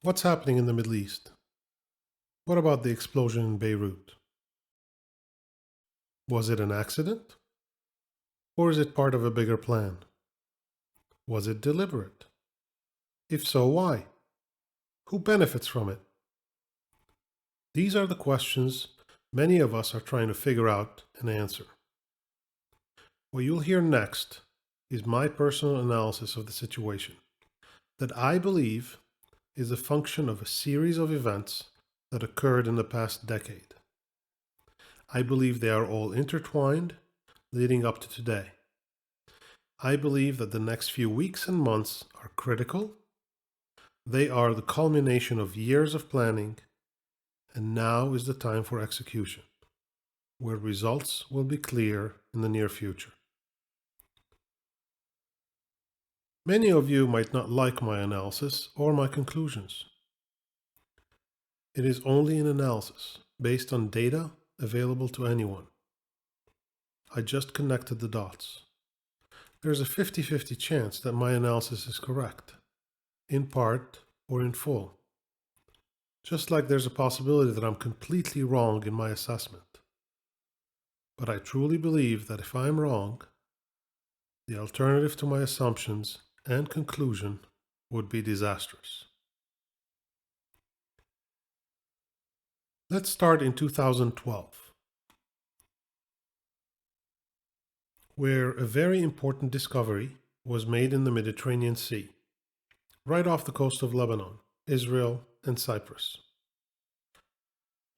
What's happening in the Middle East? What about the explosion in Beirut? Was it an accident? Or is it part of a bigger plan? Was it deliberate? If so, why? Who benefits from it? These are the questions many of us are trying to figure out and answer. What you'll hear next is my personal analysis of the situation that I believe is a function of a series of events that occurred in the past decade. I believe they are all intertwined, leading up to today. I believe that the next few weeks and months are critical. They are the culmination of years of planning, and now is the time for execution, where results will be clear in the near future. Many of you might not like my analysis or my conclusions. It is only an analysis based on data available to anyone. I just connected the dots. There's a 50-50 chance that my analysis is correct, in part or in full. Just like there's a possibility that I'm completely wrong in my assessment. But I truly believe that if I'm wrong, the alternative to my assumptions and conclusion would be disastrous. Let's start in 2012, where a very important discovery was made in the Mediterranean Sea, right off the coast of Lebanon, Israel, and Cyprus.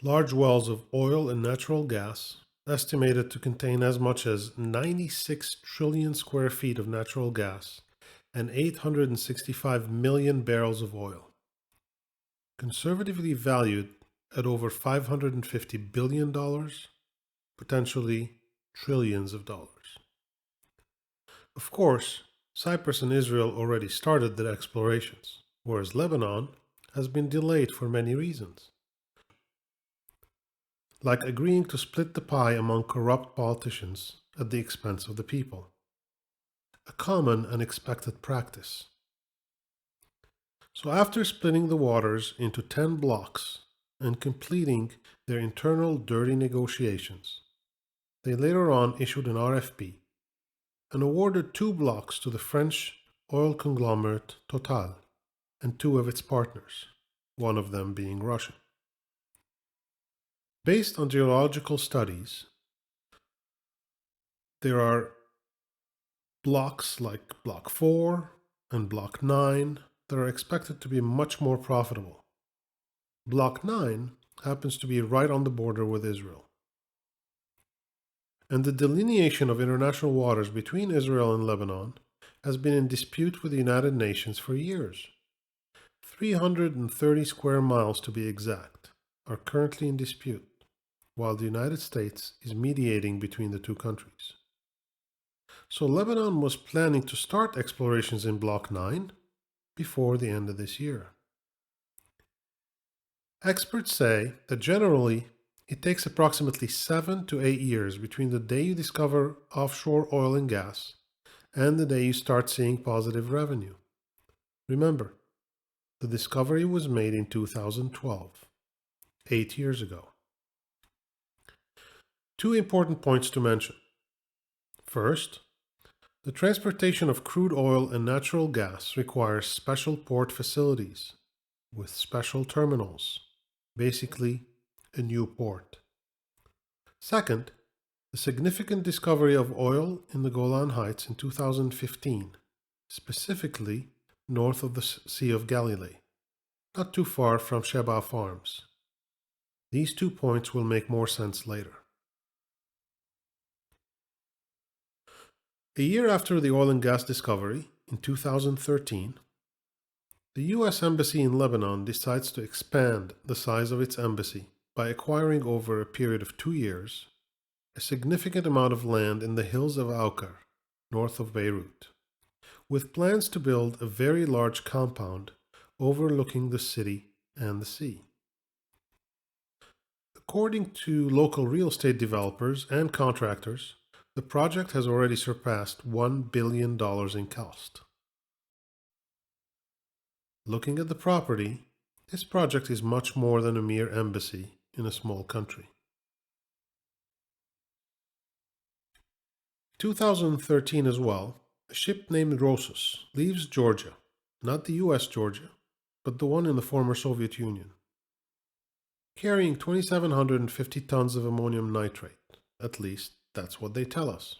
Large wells of oil and natural gas, estimated to contain as much as 96 trillion square feet of natural gas and 865 million barrels of oil, conservatively valued at over $550 billion, potentially trillions of dollars. Of course, Cyprus and Israel already started their explorations, whereas Lebanon has been delayed for many reasons, like agreeing to split the pie among corrupt politicians at the expense of the people, a common and expected practice. So after splitting the waters into 10 blocks and completing their internal dirty negotiations, they later on issued an RFP and awarded 2 blocks to the French oil conglomerate Total and 2 of its partners, one of them being Russian. Based on geological studies, there are blocks like Block 4 and Block 9 that are expected to be much more profitable. Block 9 happens to be right on the border with Israel. And the delineation of international waters between Israel and Lebanon has been in dispute with the United Nations for years. 330 square miles to be exact are currently in dispute, while the United States is mediating between the two countries. So Lebanon was planning to start explorations in Block 9 before the end of this year. Experts say that generally it takes approximately 7 to 8 years between the day you discover offshore oil and gas and the day you start seeing positive revenue. Remember, the discovery was made in 2012, 8 years ago. 2 important points to mention. First, the transportation of crude oil and natural gas requires special port facilities with special terminals, basically a new port. Second, the significant discovery of oil in the Golan Heights in 2015, specifically north of the Sea of Galilee, not too far from Sheba Farms. These 2 points will make more sense later. A year after the oil and gas discovery, in 2013, the U.S. Embassy in Lebanon decides to expand the size of its embassy by acquiring over a period of 2 years a significant amount of land in the hills of Aukar, north of Beirut, with plans to build a very large compound overlooking the city and the sea. According to local real estate developers and contractors, the project has already surpassed $1 billion in cost. Looking at the property, This project is much more than a mere embassy in a small country. 2013 as well, a ship named Rosus leaves Georgia, not the US Georgia, but the one in the former Soviet Union, carrying 2,750 tons of ammonium nitrate. At least, that's what they tell us.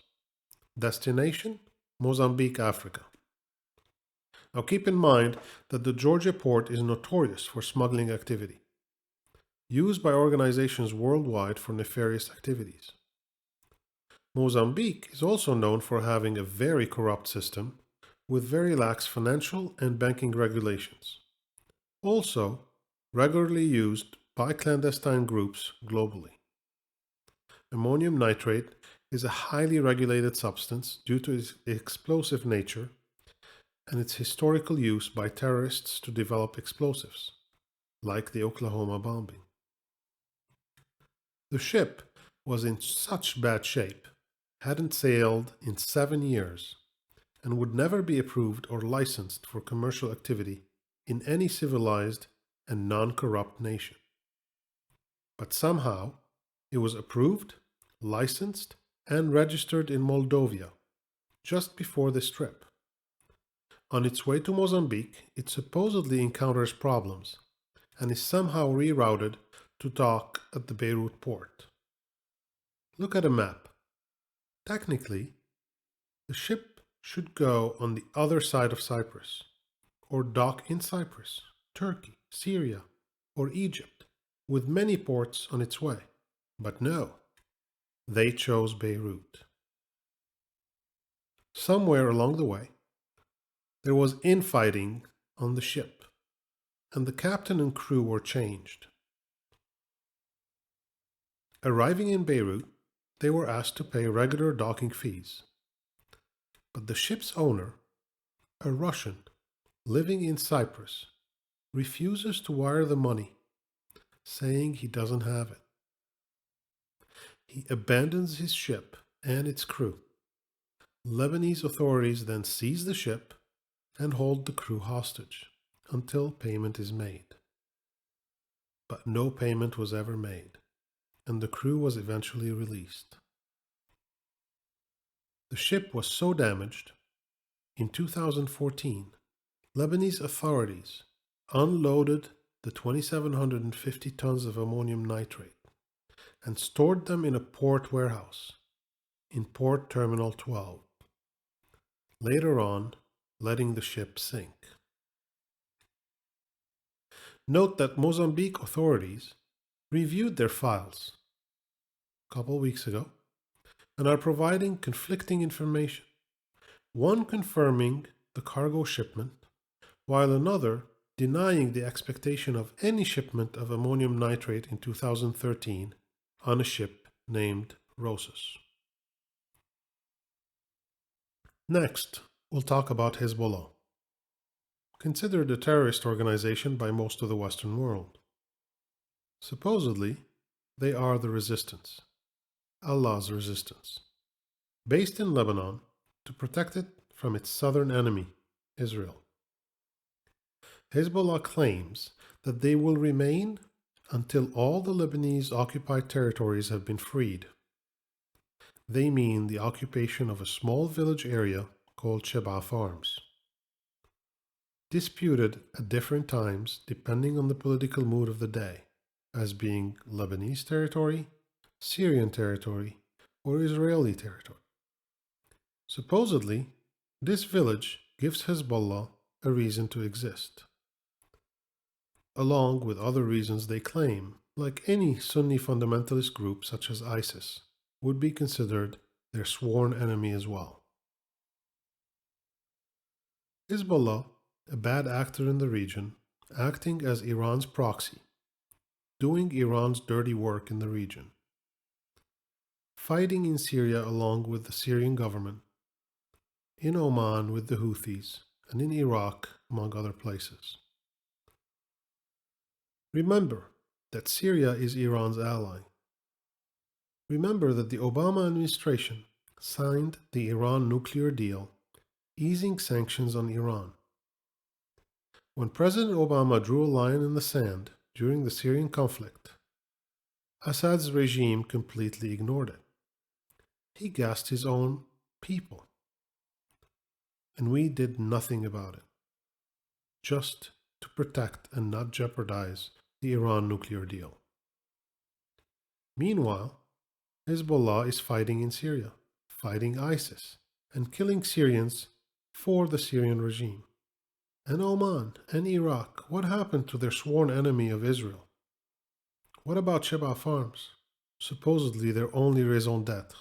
Destination? Mozambique, Africa. Now keep in mind that the Georgia port is notorious for smuggling activity, used by organizations worldwide for nefarious activities. Mozambique is also known for having a very corrupt system with very lax financial and banking regulations, also regularly used by clandestine groups globally. Ammonium nitrate is a highly regulated substance due to its explosive nature and its historical use by terrorists to develop explosives, like the Oklahoma bombing. The ship was in such bad shape, hadn't sailed in 7 years, and would never be approved or licensed for commercial activity in any civilized and non-corrupt nation. But somehow, it was approved, licensed, and registered in Moldova just before this trip. On its way to Mozambique, it supposedly encounters problems and is somehow rerouted to dock at the Beirut port. Look at a map. Technically, the ship should go on the other side of Cyprus, or dock in Cyprus, Turkey, Syria, or Egypt, with many ports on its way. But no, they chose Beirut. Somewhere along the way, there was infighting on the ship, and the captain and crew were changed. Arriving in Beirut, they were asked to pay regular docking fees. But the ship's owner, a Russian living in Cyprus, refuses to wire the money, saying he doesn't have it. He abandons his ship and its crew. Lebanese authorities then seize the ship and hold the crew hostage until payment is made. But no payment was ever made, and the crew was eventually released. The ship was so damaged, in 2014, Lebanese authorities unloaded the 2,750 tons of ammonium nitrate and stored them in a port warehouse in Port Terminal 12, later on letting the ship sink. Note that Mozambique authorities reviewed their files a couple weeks ago and are providing conflicting information, one confirming the cargo shipment, while another denying the expectation of any shipment of ammonium nitrate in 2013 on a ship named Rosus. Next, we'll talk about Hezbollah, considered a terrorist organization by most of the Western world. Supposedly, they are the resistance, Allah's resistance, based in Lebanon to protect it from its southern enemy, Israel. Hezbollah claims that they will remain until all the Lebanese occupied territories have been freed. They mean the occupation of a small village area called Sheba Farms, disputed at different times depending on the political mood of the day, as being Lebanese territory, Syrian territory, or Israeli territory. Supposedly, this village gives Hezbollah a reason to exist, along with other reasons they claim, like any Sunni fundamentalist group such as ISIS, would be considered their sworn enemy as well. Hezbollah, a bad actor in the region, acting as Iran's proxy, doing Iran's dirty work in the region, fighting in Syria along with the Syrian government, in Oman with the Houthis, and in Iraq, among other places. Remember that Syria is Iran's ally. Remember that the Obama administration signed the Iran nuclear deal, easing sanctions on Iran. When President Obama drew a line in the sand during the Syrian conflict, Assad's regime completely ignored it. He gassed his own people, and we did nothing about it, just to protect and not jeopardize the Iran nuclear deal. Meanwhile, Hezbollah is fighting in Syria, fighting ISIS, and killing Syrians for the Syrian regime. And Oman and Iraq, what happened to their sworn enemy of Israel? What about Sheba Farms? Supposedly their only raison d'etre.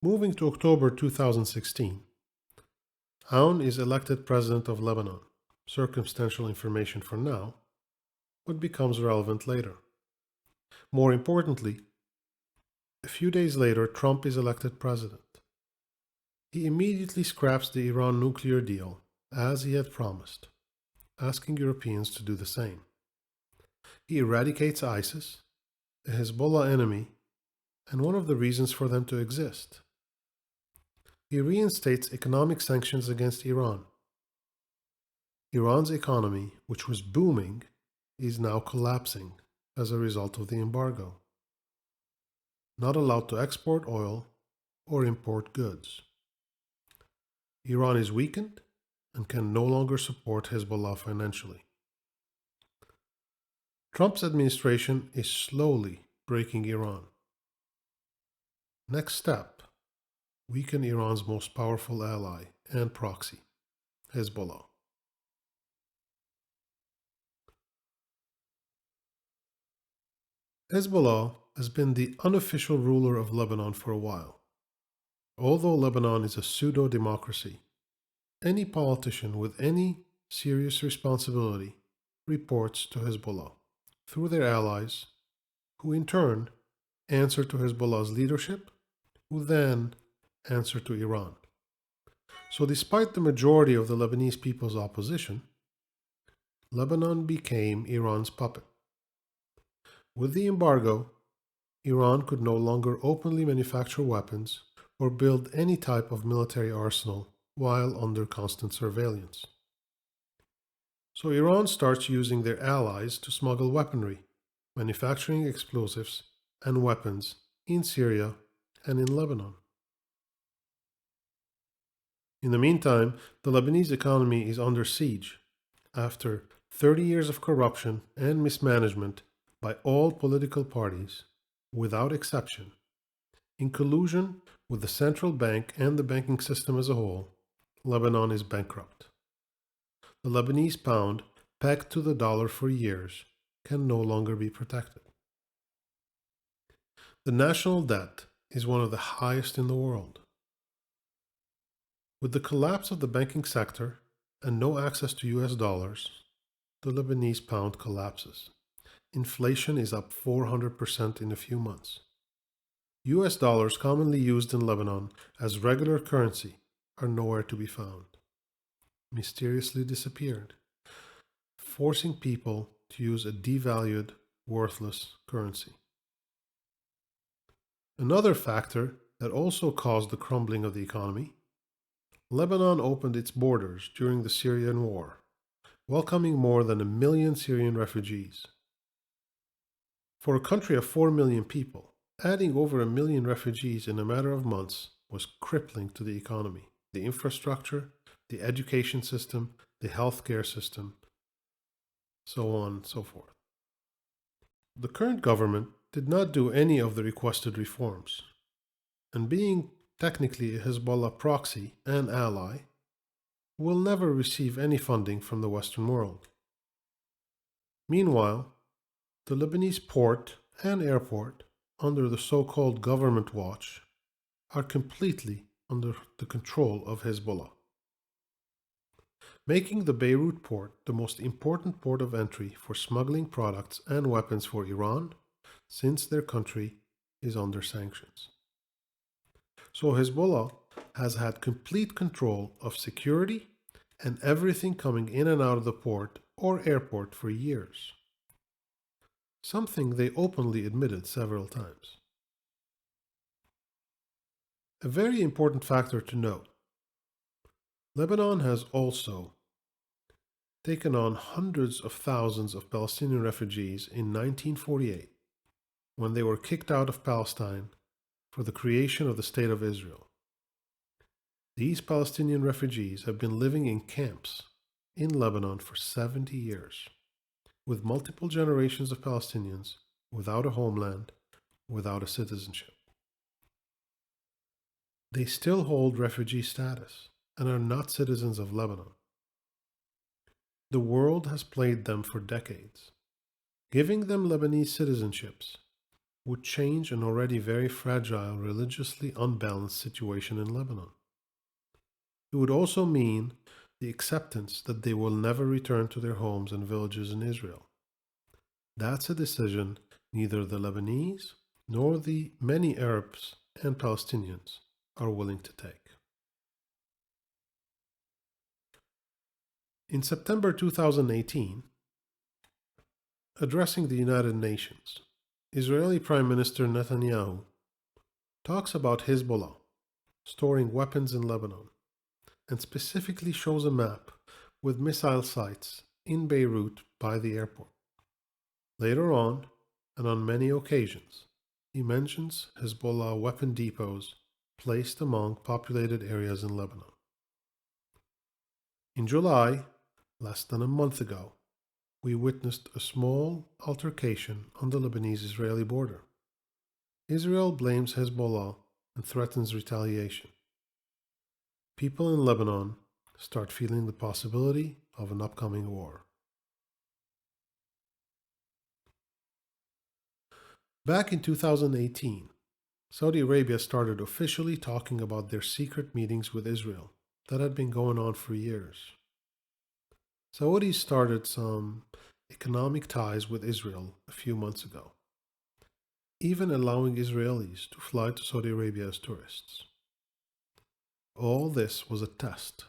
Moving to October 2016, Aoun is elected president of Lebanon. Circumstantial information for now, but becomes relevant later. More importantly, a few days later, Trump is elected president. He immediately scraps the Iran nuclear deal, as he had promised, asking Europeans to do the same. He eradicates ISIS, a Hezbollah enemy, and one of the reasons for them to exist. He reinstates economic sanctions against Iran. Iran's economy, which was booming, is now collapsing as a result of the embargo. Not allowed to export oil or import goods. Iran is weakened and can no longer support Hezbollah financially. Trump's administration is slowly breaking Iran. Next step, weaken Iran's most powerful ally and proxy, Hezbollah. Hezbollah has been the unofficial ruler of Lebanon for a while. Although Lebanon is a pseudo-democracy, any politician with any serious responsibility reports to Hezbollah through their allies, who in turn answer to Hezbollah's leadership, who then answer to Iran. So despite the majority of the Lebanese people's opposition, Lebanon became Iran's puppet. With the embargo, Iran could no longer openly manufacture weapons or build any type of military arsenal while under constant surveillance. So Iran starts using their allies to smuggle weaponry, manufacturing explosives and weapons in Syria and in Lebanon. In the meantime, the Lebanese economy is under siege after 30 years of corruption and mismanagement by all political parties, without exception, in collusion with the central bank and the banking system as a whole. Lebanon is bankrupt. The Lebanese pound, pegged to the dollar for years, can no longer be protected. The national debt is one of the highest in the world. With the collapse of the banking sector and no access to US dollars, the Lebanese pound collapses. Inflation is up 400% in a few months. US dollars commonly used in Lebanon as regular currency are nowhere to be found. Mysteriously disappeared, forcing people to use a devalued, worthless currency. Another factor that also caused the crumbling of the economy, Lebanon opened its borders during the Syrian war, welcoming more than 1 million Syrian refugees. For a country of 4 million people, adding over 1 million refugees in a matter of months was crippling to the economy, the infrastructure, the education system, the healthcare system, so on and so forth. The current government did not do any of the requested reforms, and being technically a Hezbollah proxy and ally, will never receive any funding from the Western world. Meanwhile, the Lebanese port and airport, under the so-called government watch, are completely under the control of Hezbollah, making the Beirut port the most important port of entry for smuggling products and weapons for Iran, since their country is under sanctions. So Hezbollah has had complete control of security and everything coming in and out of the port or airport for years, something they openly admitted several times. A very important factor to note: Lebanon has also taken on hundreds of thousands of Palestinian refugees in 1948 when they were kicked out of Palestine for the creation of the State of Israel. These Palestinian refugees have been living in camps in Lebanon for 70 years, with multiple generations of Palestinians without a homeland, without a citizenship. They still hold refugee status and are not citizens of Lebanon. The world has played them for decades. Giving them Lebanese citizenships would change an already very fragile, religiously unbalanced situation in Lebanon. It would also mean the acceptance that they will never return to their homes and villages in Israel. That's a decision neither the Lebanese nor the many Arabs and Palestinians are willing to take. In September 2018, addressing the United Nations, Israeli Prime Minister Netanyahu talks about Hezbollah storing weapons in Lebanon and specifically shows a map with missile sites in Beirut by the airport. Later on, and on many occasions, he mentions Hezbollah weapon depots placed among populated areas in Lebanon. In July, less than a month ago, we witnessed a small altercation on the Lebanese-Israeli border. Israel blames Hezbollah and threatens retaliation. People in Lebanon start feeling the possibility of an upcoming war. Back in 2018, Saudi Arabia started officially talking about their secret meetings with Israel that had been going on for years. Saudis started some economic ties with Israel a few months ago, even allowing Israelis to fly to Saudi Arabia as tourists. All this was a test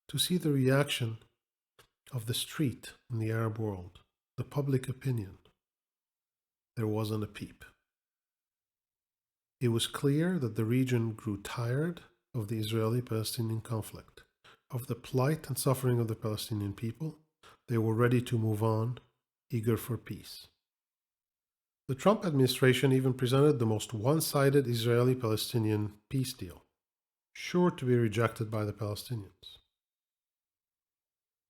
to see the reaction of the street in the Arab world, the public opinion. There wasn't a peep. It was clear that the region grew tired of the Israeli-Palestinian conflict, of the plight and suffering of the Palestinian people. They were ready to move on, eager for peace. The Trump administration even presented the most one-sided Israeli-Palestinian peace deal, sure to be rejected by the Palestinians.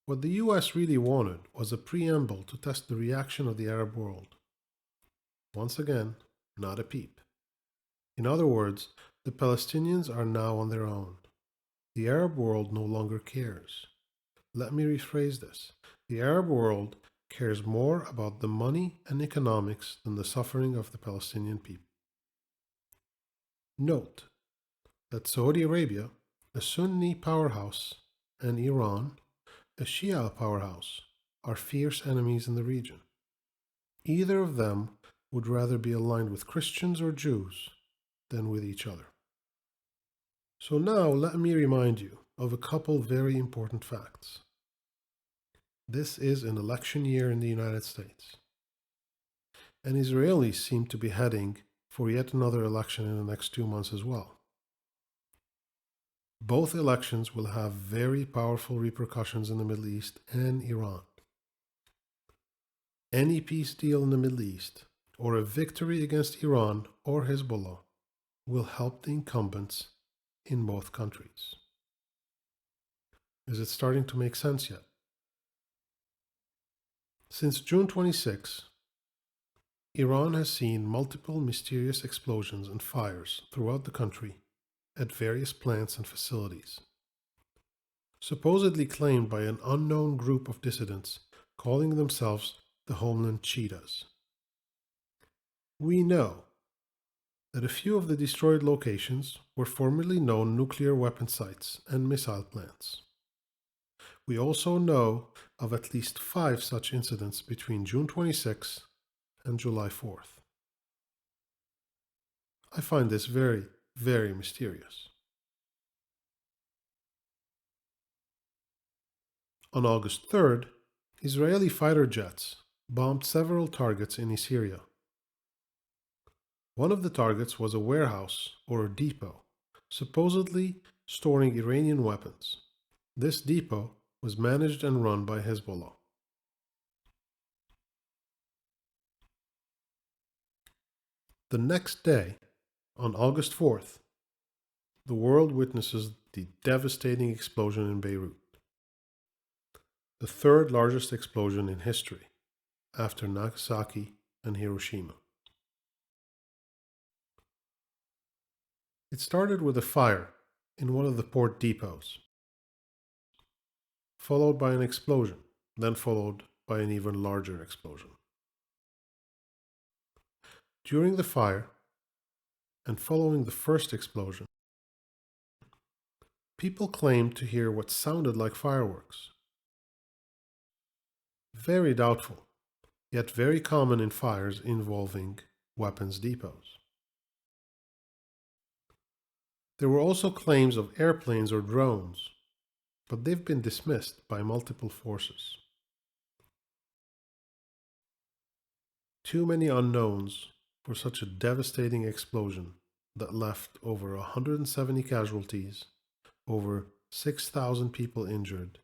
What the US really wanted was a preamble to test the reaction of the Arab world. Once again, not a peep. In other words, the Palestinians are now on their own. The Arab world no longer cares. Let me rephrase this. The Arab world cares more about the money and economics than the suffering of the Palestinian people. Note that Saudi Arabia, a Sunni powerhouse, and Iran, a Shia powerhouse, are fierce enemies in the region. Either of them would rather be aligned with Christians or Jews than with each other. So now let me remind you of a couple very important facts. This is an election year in the United States, and Israelis seem to be heading for yet another election in the next 2 months as well. Both elections will have very powerful repercussions in the Middle East and Iran. Any peace deal in the Middle East, or a victory against Iran or Hezbollah, will help the incumbents in both countries. Is it starting to make sense yet? Since June 26, Iran has seen multiple mysterious explosions and fires throughout the country at various plants and facilities, supposedly claimed by an unknown group of dissidents calling themselves the Homeland Cheetahs. We know that a few of the destroyed locations were formerly known nuclear weapon sites and missile plants. We also know of at least 5 such incidents between June 26 and July 4th. I find this very, very mysterious. On August 3rd, Israeli fighter jets bombed several targets in Syria. One of the targets was a warehouse or a depot, supposedly storing Iranian weapons. This depot was managed and run by Hezbollah. The next day, on August 4th, the world witnesses the devastating explosion in Beirut, the third largest explosion in history after Nagasaki and Hiroshima. It started with a fire in one of the port depots, followed by an explosion, then followed by an even larger explosion. During the fire, and following the first explosion, people claimed to hear what sounded like fireworks. Very doubtful, yet very common in fires involving weapons depots. There were also claims of airplanes or drones, but they've been dismissed by multiple forces. Too many unknowns for such a devastating explosion that left over 170 casualties, over 6,000 people injured,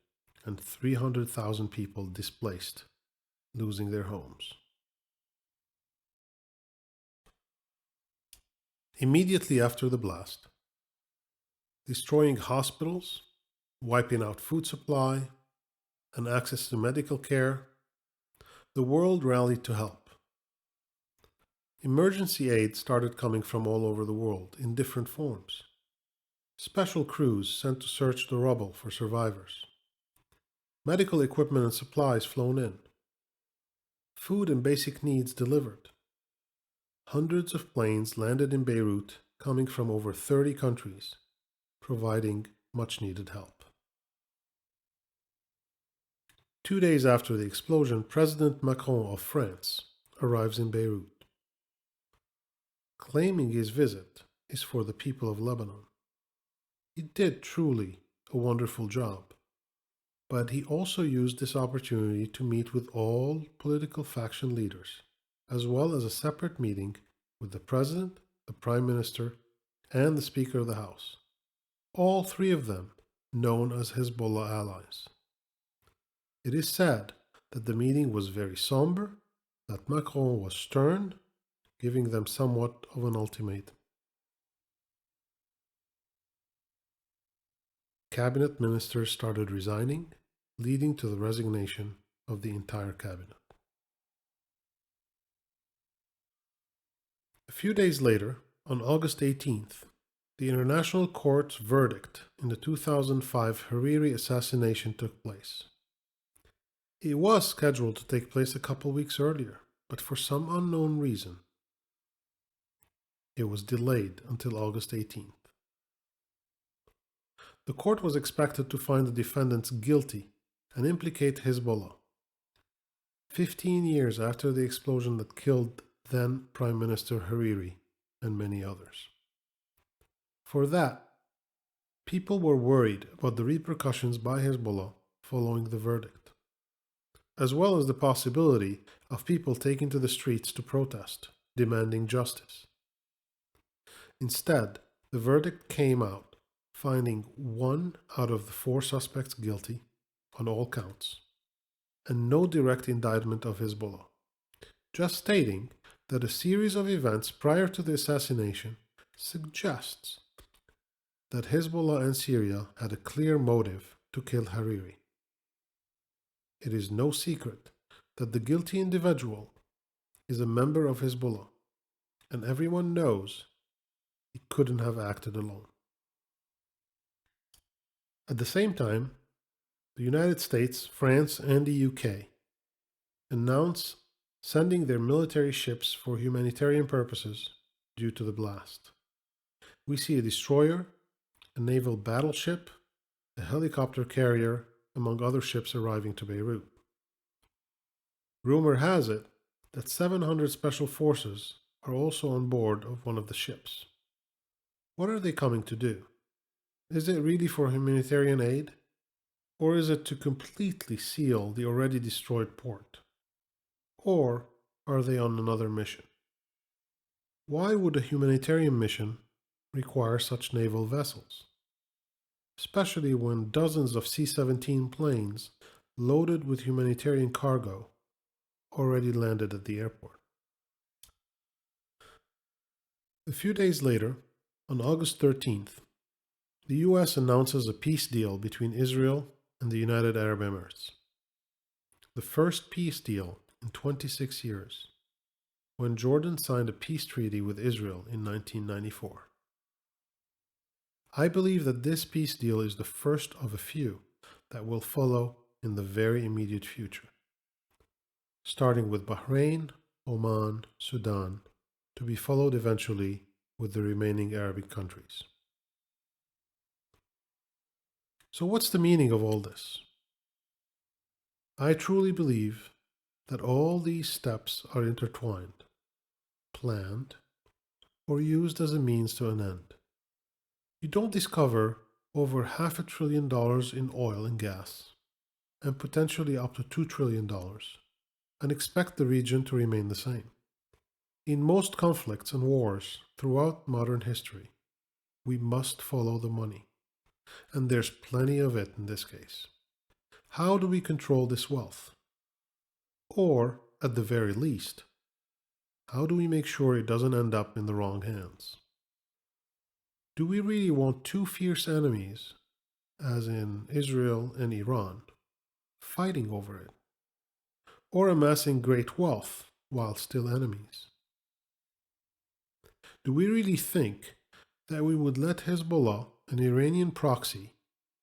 and 300,000 people displaced, losing their homes. Immediately after the blast, destroying hospitals, wiping out food supply, and access to medical care, the world rallied to help. Emergency aid started coming from all over the world in different forms. Special crews sent to search the rubble for survivors. Medical equipment and supplies flown in. Food and basic needs delivered. Hundreds of planes landed in Beirut, coming from over 30 countries, providing much needed help. 2 days after the explosion, President Macron of France arrives in Beirut, claiming his visit is for the people of Lebanon. He did truly a wonderful job, but he also used this opportunity to meet with all political faction leaders, as well as a separate meeting with the President, the Prime Minister, and the Speaker of the House, all three of them known as Hezbollah allies. It is said that the meeting was very somber, that Macron was stern, giving them somewhat of an ultimatum. Cabinet ministers started resigning, leading to the resignation of the entire cabinet. A few days later, on August 18th, the International Court's verdict in the 2005 Hariri assassination took place. It was scheduled to take place a couple weeks earlier, but for some unknown reason, it was delayed until August 18th. The court was expected to find the defendants guilty and implicate Hezbollah. 15 years after the explosion that killed then Prime Minister Hariri and many others. For that, people were worried about the repercussions by Hezbollah following the verdict, as well as the possibility of people taking to the streets to protest, demanding justice. Instead, the verdict came out finding 1 out of the 4 suspects guilty on all counts, and no direct indictment of Hezbollah, just stating that a series of events prior to the assassination suggests that Hezbollah and Syria had a clear motive to kill Hariri. It is no secret that the guilty individual is a member of Hezbollah, and everyone knows he couldn't have acted alone. At the same time, the United States, France, and the UK announce sending their military ships for humanitarian purposes due to the blast. We see a destroyer, a naval battleship, a helicopter carrier, among other ships arriving to Beirut. Rumor has it that 700 special forces are also on board of one of the ships. What are they coming to do? Is it really for humanitarian aid? Or is it to completely seal the already destroyed port? Or are they on another mission? Why would a humanitarian mission require such naval vessels? especially when dozens of C-17 planes loaded with humanitarian cargo already landed at the airport. A few days later, on August 13th, the US announces a peace deal between Israel and the United Arab Emirates. The first peace deal in 26 years, when Jordan signed a peace treaty with Israel in 1994. I believe that this peace deal is the first of a few that will follow in the very immediate future, starting with Bahrain, Oman, Sudan, to be followed eventually with the remaining Arabic countries. So what's the meaning of all this? I truly believe that all these steps are intertwined, planned, or used as a means to an end. You don't discover over $500 billion in oil and gas, and potentially up to $2 trillion, and expect the region to remain the same. In most conflicts and wars throughout modern history, we must follow the money, and there's plenty of it in this case. How do we control this wealth? Or, at the very least, how do we make sure it doesn't end up in the wrong hands? Do we really want two fierce enemies, as in Israel and Iran, fighting over it? Or amassing great wealth while still enemies? Do we really think that we would let Hezbollah, an Iranian proxy,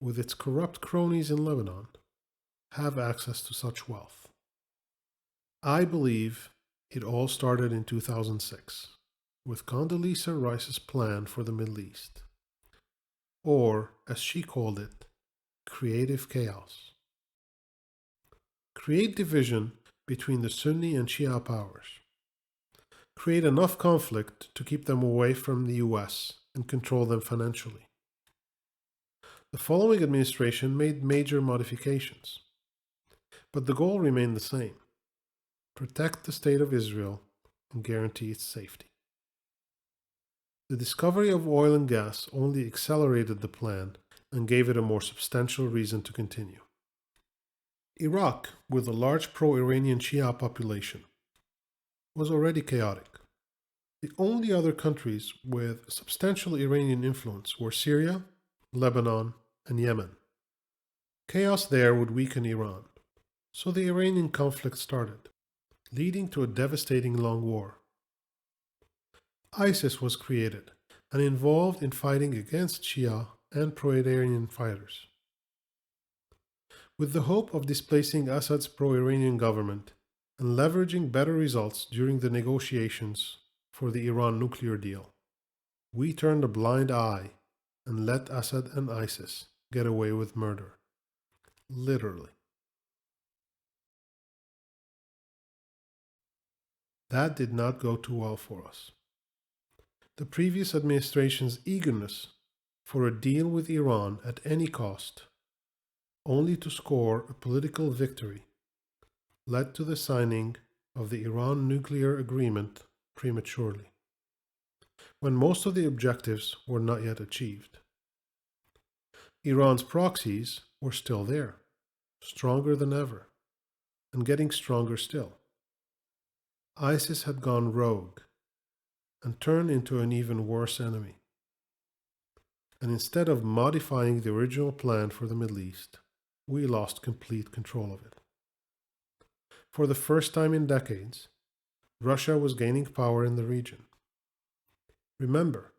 with its corrupt cronies in Lebanon, have access to such wealth? I believe it all started in 2006 with Condoleezza Rice's plan for the Middle East, or, as she called it, creative chaos. Create division between the Sunni and Shia powers. Create enough conflict to keep them away from the US and control them financially. The following administration made major modifications, but the goal remained the same: protect the State of Israel and guarantee its safety. The discovery of oil and gas only accelerated the plan and gave it a more substantial reason to continue. Iraq, with a large pro-Iranian Shia population, was already chaotic. The only other countries with substantial Iranian influence were Syria, Lebanon, and Yemen. Chaos there would weaken Iran, so the Iranian conflict started, leading to a devastating long war. ISIS was created and involved in fighting against Shia and pro-Iranian fighters. With the hope of displacing Assad's pro-Iranian government and leveraging better results during the negotiations for the Iran nuclear deal, we turned a blind eye and let Assad and ISIS get away with murder. Literally. That did not go too well for us. The previous administration's eagerness for a deal with Iran at any cost, only to score a political victory, led to the signing of the Iran nuclear agreement prematurely, when most of the objectives were not yet achieved. Iran's proxies were still there, stronger than ever, and getting stronger still. ISIS had gone rogue and turned into an even worse enemy. And instead of modifying the original plan for the Middle East, we lost complete control of it. For the first time in decades, Russia was gaining power in the region. Remember,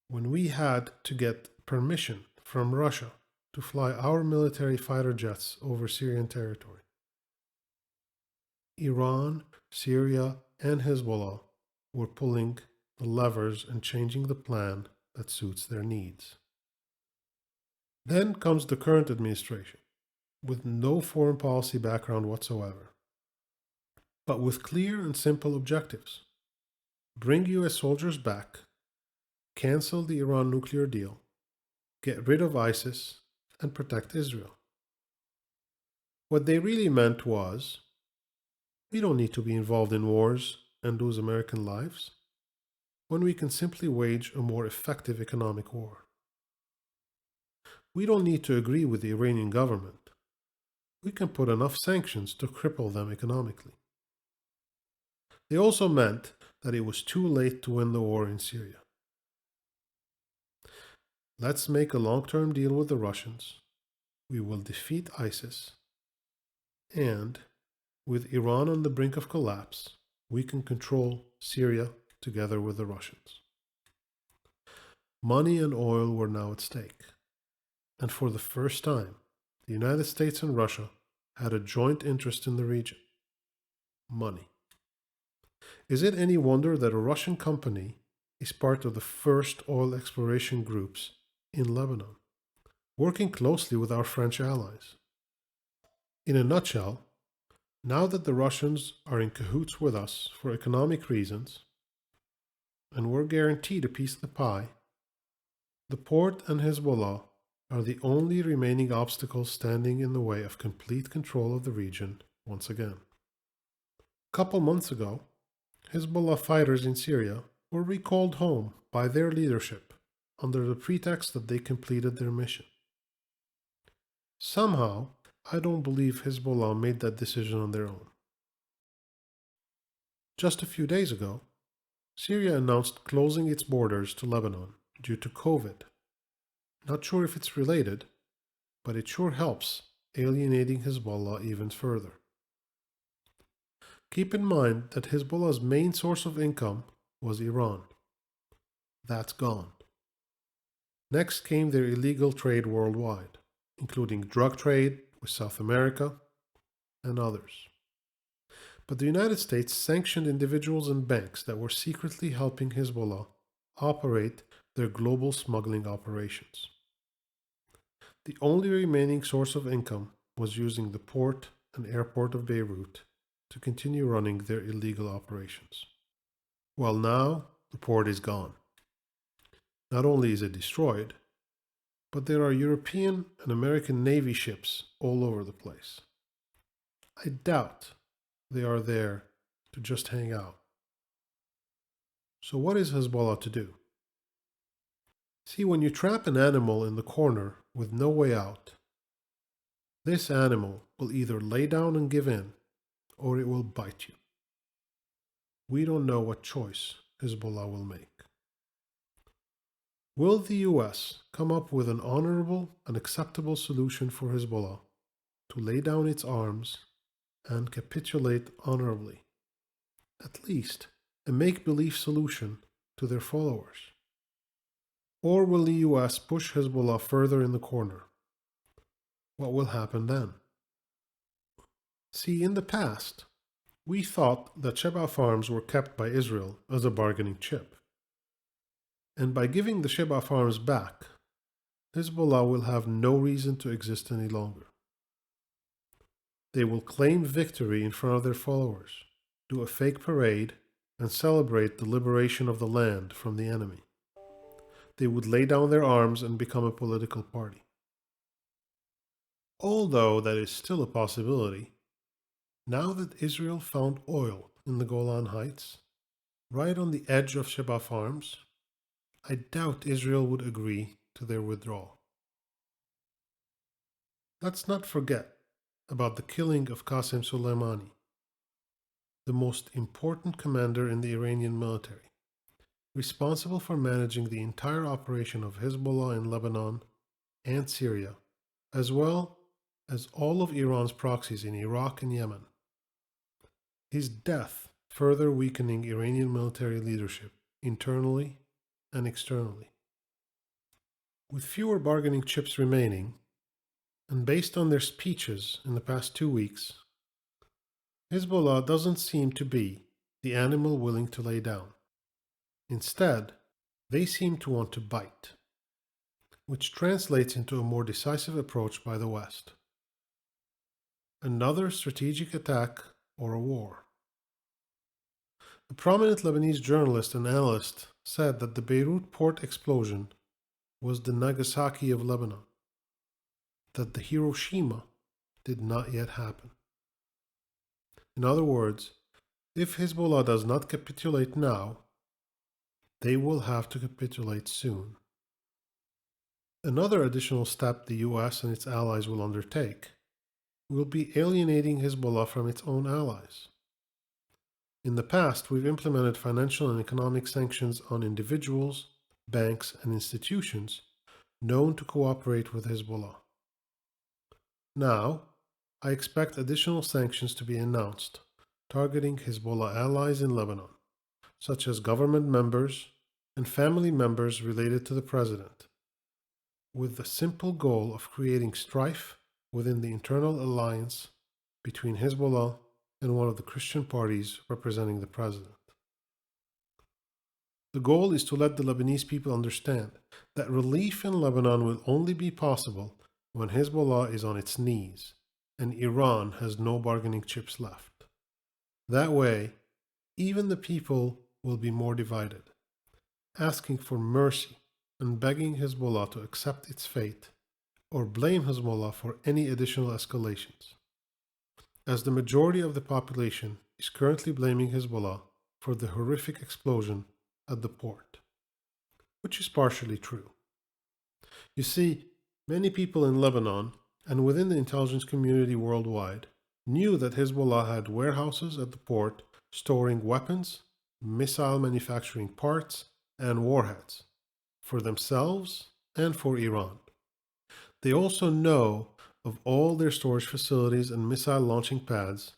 when we had to get permission from Russia to fly our military fighter jets over Syrian territory, Iran, Syria, and Hezbollah were pulling the levers and changing the plan that suits their needs. Then comes the current administration, with no foreign policy background whatsoever, but with clear and simple objectives: bring US soldiers back, cancel the Iran nuclear deal, get rid of ISIS, and protect Israel. What they really meant was, we don't need to be involved in wars and lose American lives when we can simply wage a more effective economic war. We don't need to agree with the Iranian government. We can put enough sanctions to cripple them economically. They also meant that it was too late to win the war in Syria. Let's make a long-term deal with the Russians. We will defeat ISIS. And, with Iran on the brink of collapse, we can control Syria together with the Russians. Money and oil were now at stake. And for the first time, the United States and Russia had a joint interest in the region. Money. Is it any wonder that a Russian company is part of the first oil exploration groups in Lebanon, working closely with our French allies? In a nutshell, now that the Russians are in cahoots with us for economic reasons, and we're guaranteed a piece of the pie, the port and Hezbollah are the only remaining obstacles standing in the way of complete control of the region once again. A couple months ago, Hezbollah fighters in Syria were recalled home by their leadership under the pretext that they completed their mission. Somehow, I don't believe Hezbollah made that decision on their own. Just a few days ago, Syria announced closing its borders to Lebanon due to COVID. Not sure if it's related, but it sure helps alienating Hezbollah even further. Keep in mind that Hezbollah's main source of income was Iran. That's gone. Next came their illegal trade worldwide, including drug trade with South America and others. But the United States sanctioned individuals and banks that were secretly helping Hezbollah operate their global smuggling operations. The only remaining source of income was using the port and airport of Beirut to continue running their illegal operations. Well, now the port is gone. Not only is it destroyed, but there are European and American Navy ships all over the place. I doubt they are there to just hang out. So what is Hezbollah to do? See, when you trap an animal in the corner with no way out, this animal will either lay down and give in, or it will bite you. We don't know what choice Hezbollah will make. Will the US come up with an honorable and acceptable solution for Hezbollah to lay down its arms and capitulate honorably? At least a make-believe solution to their followers. Or will the US push Hezbollah further in the corner? What will happen then? See, in the past, we thought that Sheba farms were kept by Israel as a bargaining chip. And by giving the Sheba farms back, Hezbollah will have no reason to exist any longer. They will claim victory in front of their followers, do a fake parade, and celebrate the liberation of the land from the enemy. They would lay down their arms and become a political party. Although that is still a possibility, now that Israel found oil in the Golan Heights, right on the edge of Sheba farms, I doubt Israel would agree to their withdrawal. Let's not forget about the killing of Qasim Suleimani, the most important commander in the Iranian military, responsible for managing the entire operation of Hezbollah in Lebanon and Syria, as well as all of Iran's proxies in Iraq and Yemen. His death further weakening Iranian military leadership internally and externally. With fewer bargaining chips remaining, and based on their speeches in the past 2 weeks, Hezbollah doesn't seem to be the animal willing to lay down. Instead, they seem to want to bite, which translates into a more decisive approach by the West. Another strategic attack or a war. A prominent Lebanese journalist and analyst said that the Beirut port explosion was the Nagasaki of Lebanon, that the Hiroshima did not yet happen. In other words, if Hezbollah does not capitulate now, they will have to capitulate soon. Another additional step the US and its allies will undertake will be alienating Hezbollah from its own allies. In the past, we've implemented financial and economic sanctions on individuals, banks, and institutions known to cooperate with Hezbollah. Now, I expect additional sanctions to be announced, targeting Hezbollah allies in Lebanon, such as government members and family members related to the president, with the simple goal of creating strife within the internal alliance between Hezbollah and one of the Christian parties representing the president. The goal is to let the Lebanese people understand that relief in Lebanon will only be possible when Hezbollah is on its knees and Iran has no bargaining chips left. That way, even the people will be more divided, asking for mercy and begging Hezbollah to accept its fate or blame Hezbollah for any additional escalations, as the majority of the population is currently blaming Hezbollah for the horrific explosion at the port, which is partially true. You see, many people in Lebanon and within the intelligence community worldwide knew that Hezbollah had warehouses at the port storing weapons, missile manufacturing parts, and warheads for themselves and for Iran. They also know of all their storage facilities and missile launching pads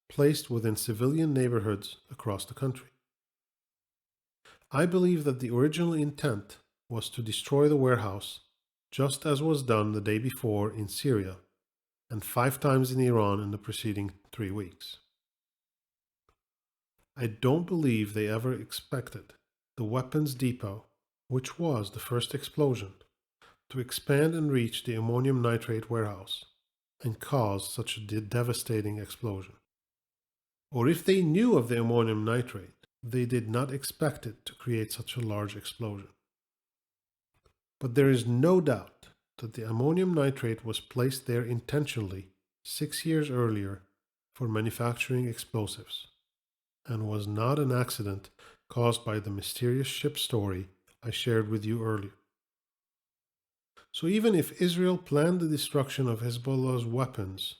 placed within civilian neighborhoods across the country. I believe that the original intent was to destroy the warehouse, just as was done the day before in Syria and 5 times in Iran in the preceding 3 weeks. I don't believe they ever expected the weapons depot, which was the first explosion, to expand and reach the ammonium nitrate warehouse and cause such a devastating explosion. Or if they knew of the ammonium nitrate, they did not expect it to create such a large explosion. But there is no doubt that the ammonium nitrate was placed there intentionally 6 years earlier for manufacturing explosives, and was not an accident caused by the mysterious ship story I shared with you earlier. So even if Israel planned the destruction of Hezbollah's weapons,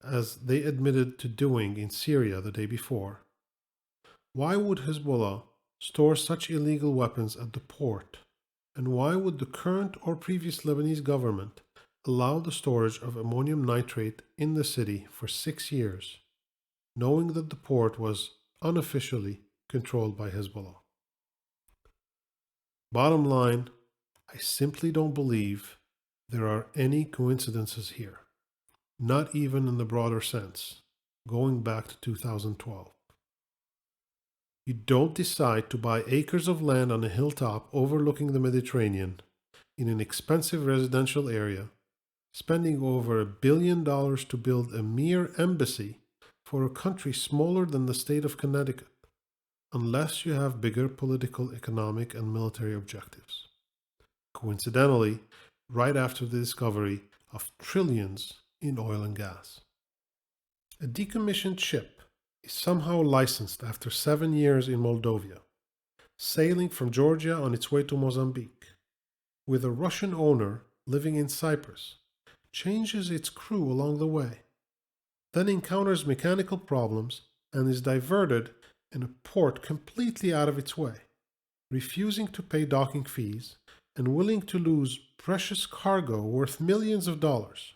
as they admitted to doing in Syria the day before, why would Hezbollah store such illegal weapons at the port? And why would the current or previous Lebanese government allow the storage of ammonium nitrate in the city for 6 years, knowing that the port was unofficially controlled by Hezbollah? Bottom line, I simply don't believe there are any coincidences here, not even in the broader sense, going back to 2012. You don't decide to buy acres of land on a hilltop overlooking the Mediterranean in an expensive residential area, spending over $1 billion to build a mere embassy for a country smaller than the state of Connecticut, unless you have bigger political, economic, and military objectives. Coincidentally, right after the discovery of trillions in oil and gas. A decommissioned ship is somehow licensed after 7 years in Moldova, sailing from Georgia on its way to Mozambique, with a Russian owner living in Cyprus, changes its crew along the way, then encounters mechanical problems and is diverted in a port completely out of its way, refusing to pay docking fees and willing to lose precious cargo worth millions of dollars.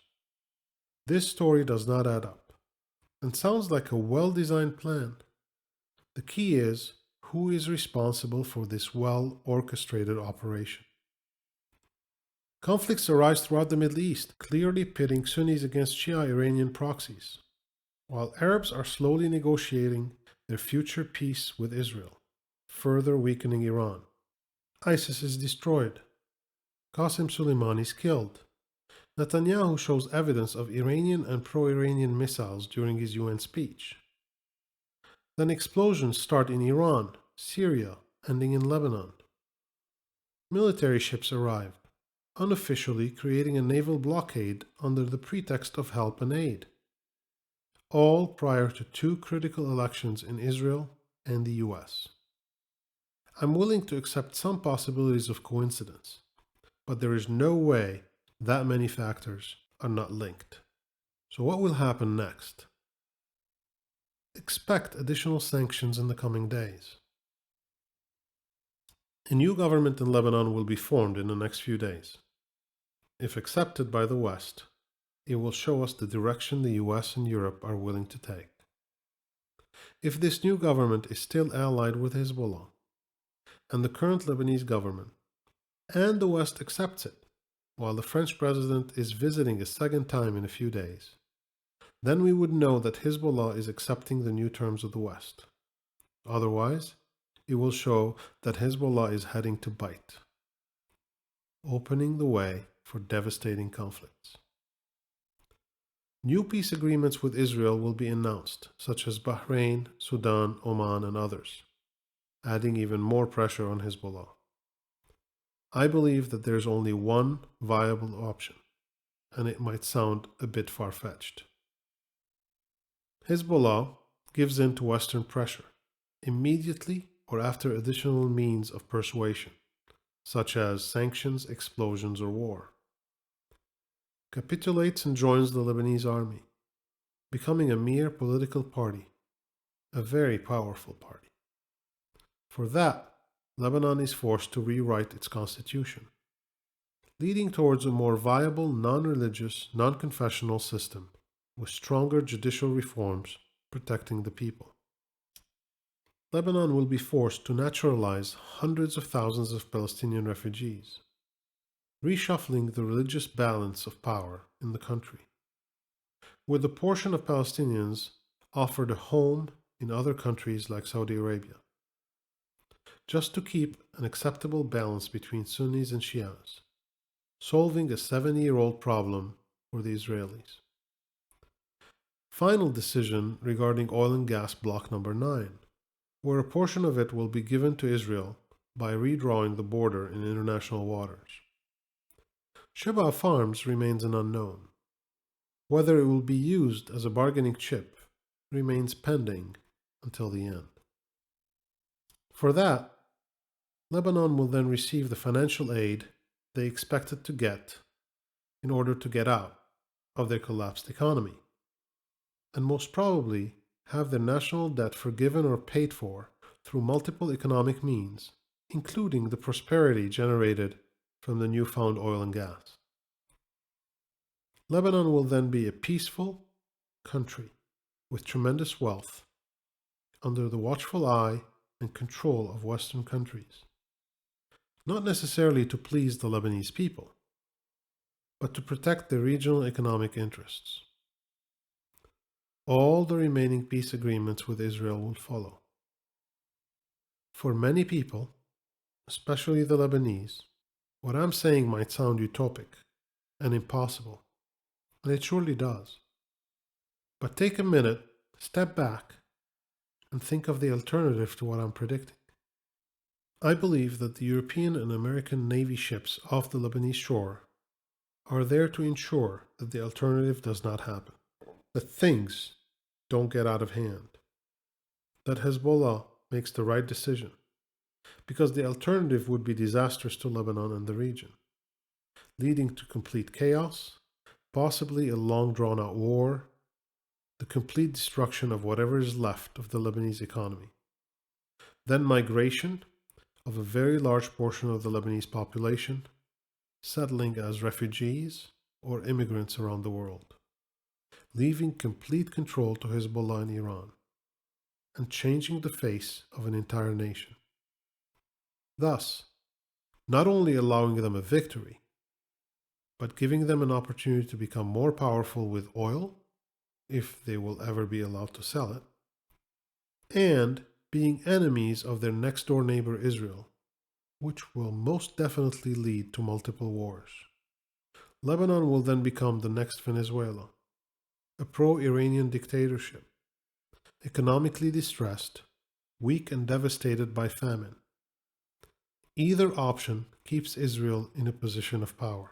This story does not add up and sounds like a well-designed plan. The key is, who is responsible for this well-orchestrated operation? Conflicts arise throughout the Middle East, clearly pitting Sunnis against Shia Iranian proxies, while Arabs are slowly negotiating their future peace with Israel, further weakening Iran. ISIS is destroyed. Qasim Suleimani is killed. Netanyahu shows evidence of Iranian and pro-Iranian missiles during his UN speech. Then explosions start in Iran, Syria, ending in Lebanon. Military ships arrive, unofficially creating a naval blockade under the pretext of help and aid. All prior to 2 critical elections in Israel and the US. I'm willing to accept some possibilities of coincidence, but there is no way that many factors are not linked. So what will happen next? Expect additional sanctions in the coming days. A new government in Lebanon will be formed in the next few days. If accepted by the West, it will show us the direction the US and Europe are willing to take. If this new government is still allied with Hezbollah, and the current Lebanese government, and the West accepts it, while the French president is visiting a second time in a few days, then we would know that Hezbollah is accepting the new terms of the West. Otherwise, it will show that Hezbollah is heading to bite, opening the way for devastating conflicts. New peace agreements with Israel will be announced, such as Bahrain, Sudan, Oman, and others, adding even more pressure on Hezbollah. I believe that there is only one viable option, and it might sound a bit far-fetched. Hezbollah gives in to Western pressure, immediately or after additional means of persuasion, such as sanctions, explosions, or war. Capitulates and joins the Lebanese army, becoming a mere political party, a very powerful party. For that, Lebanon is forced to rewrite its constitution, leading towards a more viable, non-religious, non-confessional system with stronger judicial reforms protecting the people. Lebanon will be forced to naturalize hundreds of thousands of Palestinian refugees, reshuffling the religious balance of power in the country, with a portion of Palestinians offered a home in other countries like Saudi Arabia, just to keep an acceptable balance between Sunnis and Shias, solving a 70-year-old problem for the Israelis. Final decision regarding oil and gas block number 9, where a portion of it will be given to Israel by redrawing the border in international waters. Shebaa Farms remains an unknown. Whether it will be used as a bargaining chip remains pending until the end. For that, Lebanon will then receive the financial aid they expected to get in order to get out of their collapsed economy, and most probably have their national debt forgiven or paid for through multiple economic means, including the prosperity generated from the newfound oil and gas. Lebanon will then be a peaceful country with tremendous wealth under the watchful eye and control of Western countries, not necessarily to please the Lebanese people, but to protect their regional economic interests. All the remaining peace agreements with Israel will follow. For many people, especially the Lebanese, what I'm saying might sound utopic and impossible, and it surely does. But take a minute, step back, and think of the alternative to what I'm predicting. I believe that the European and American Navy ships off the Lebanese shore are there to ensure that the alternative does not happen, that things don't get out of hand, that Hezbollah makes the right decision, because the alternative would be disastrous to Lebanon and the region, leading to complete chaos, possibly a long drawn-out war, the complete destruction of whatever is left of the Lebanese economy, then migration of a very large portion of the Lebanese population, settling as refugees or immigrants around the world, leaving complete control to Hezbollah and Iran, and changing the face of an entire nation. Thus, not only allowing them a victory, but giving them an opportunity to become more powerful with oil, if they will ever be allowed to sell it, and being enemies of their next-door neighbor Israel, which will most definitely lead to multiple wars. Lebanon will then become the next Venezuela, a pro-Iranian dictatorship, economically distressed, weak and devastated by famine. Either option keeps Israel in a position of power,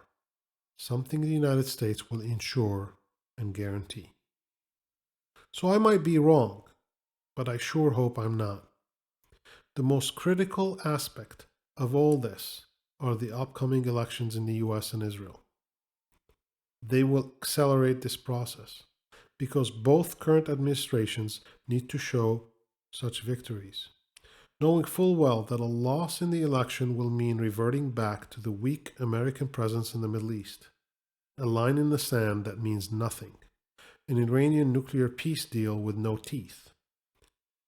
something the United States will ensure and guarantee. So I might be wrong, but I sure hope I'm not. The most critical aspect of all this are the upcoming elections in the US and Israel. They will accelerate this process because both current administrations need to show such victories, knowing full well that a loss in the election will mean reverting back to the weak American presence in the Middle East, a line in the sand that means nothing, an Iranian nuclear peace deal with no teeth,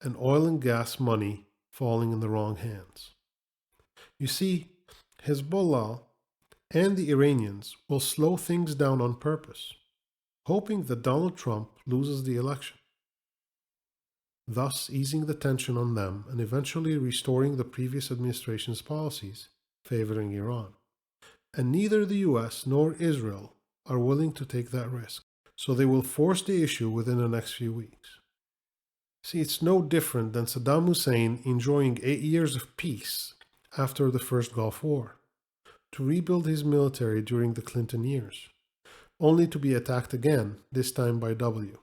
and oil and gas money falling in the wrong hands. You see, Hezbollah and the Iranians will slow things down on purpose, hoping that Donald Trump loses the election, thus easing the tension on them and eventually restoring the previous administration's policies favoring Iran. And neither the US nor Israel are willing to take that risk, so they will force the issue within the next few weeks. See, it's no different than Saddam Hussein enjoying 8 years of peace after the first Gulf War, to rebuild his military during the Clinton years, only to be attacked again, this time by W.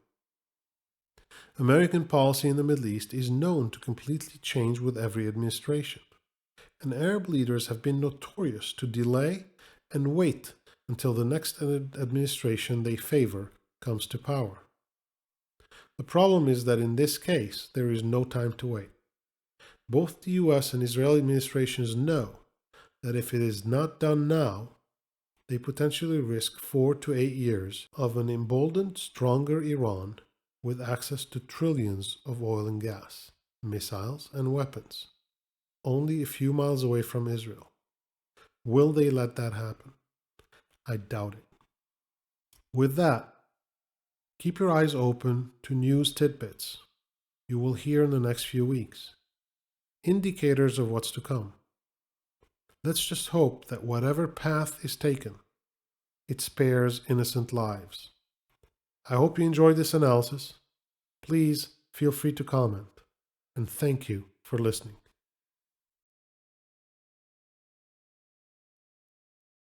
American policy in the Middle East is known to completely change with every administration, and Arab leaders have been notorious to delay and wait until the next administration they favor comes to power. The problem is that in this case, there is no time to wait. Both the US and Israeli administrations know that if it is not done now, they potentially risk 4 to 8 years of an emboldened, stronger Iran with access to trillions of oil and gas, missiles, and weapons, only a few miles away from Israel. Will they let that happen? I doubt it. With that, keep your eyes open to news tidbits you will hear in the next few weeks, indicators of what's to come. Let's just hope that whatever path is taken, it spares innocent lives. I hope you enjoyed this analysis. Please feel free to comment, and thank you for listening.